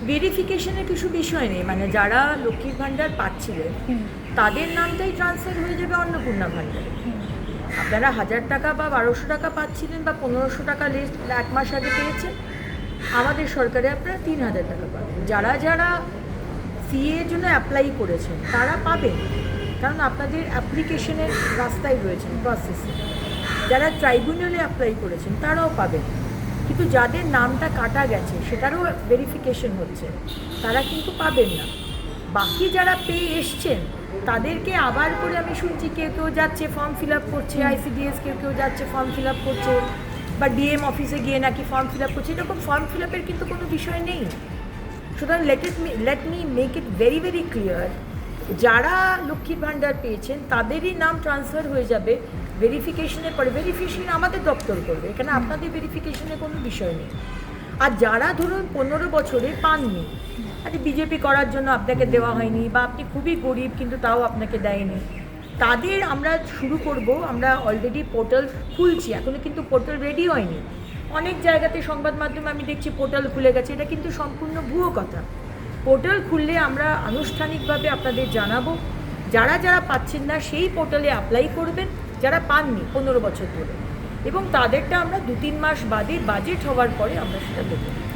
ভেরিফিকেশনের কিছু বিষয় নেই, মানে যারা লক্ষ্মীর ভাণ্ডার পাচ্ছিলেন তাদের নামটাই ট্রান্সফার হয়ে যাবে অন্নপূর্ণা ভাণ্ডারে। আপনারা 1000 টাকা বা 1200 টাকা পাচ্ছিলেন বা 1500 টাকা লিস্ট এক মাস আগে পেয়েছেন, আমাদের সরকারে আপনারা 3000 টাকা পাবেন। যারা যারা সিএ এর জন্য অ্যাপ্লাই করেছেন তারা পাবেন, কারণ আপনাদের অ্যাপ্লিকেশনের রাস্তায় রয়েছেন, প্রসেসে। যারা ট্রাইব্যুনালে অ্যাপ্লাই করেছেন তারাও পাবেন, কিন্তু যাদের নামটা কাটা গেছে সেটারও ভেরিফিকেশন হচ্ছে, তারা কিন্তু পাবেন না। বাকি যারা পেয়ে এসছেন তাদেরকে আবার করে আমি শুনছি কেউ কেউ যাচ্ছে ফর্ম ফিল আপ করছে, আইসিডিএস কেউ কেউ যাচ্ছে ফর্ম ফিল আপ করছে, বা ডিএম অফিসে গিয়ে নাকি ফর্ম ফিল আপ করছে। এরকম ফর্ম ফিল আপের কিন্তু কোনো বিষয় নেই। সুতরাং let me make it very very clear, যারা লক্ষ্মীর ভাণ্ডার পেয়েছেন তাদেরই নাম ট্রান্সফার হয়ে যাবে ভেরিফিকেশনের পরে। ভেরিফিকেশন আমাদের দপ্তর করবে, এখানে আপনাদের ভেরিফিকেশনের কোনো বিষয় নেই। আর যারা ধরুন 15 বছরে পাননি, আরে বিজেপি করার জন্য আপনাকে দেওয়া হয়নি, বা আপনি খুবই গরিব কিন্তু তাও আপনাকে দেয়নি, তাদের আমরা শুরু করব। আমরা অলরেডি পোর্টাল খুলছি, এখনও কিন্তু পোর্টাল রেডি হয়নি। অনেক জায়গাতে সংবাদ মাধ্যমে আমি দেখছি পোর্টাল খুলে গেছে, এটা কিন্তু সম্পূর্ণ ভুয়ো কথা। পোর্টাল খুললে আমরা আনুষ্ঠানিকভাবে আপনাদের জানাবো। যারা যারা পাচ্ছেন না সেই পোর্টালে অ্যাপ্লাই করবেন, যারা পাননি 15 বছর ধরে, এবং তাদেরটা আমরা 2-3 মাস বাদে বাজেট হওয়ার পরে আমরা সেটা দেবো।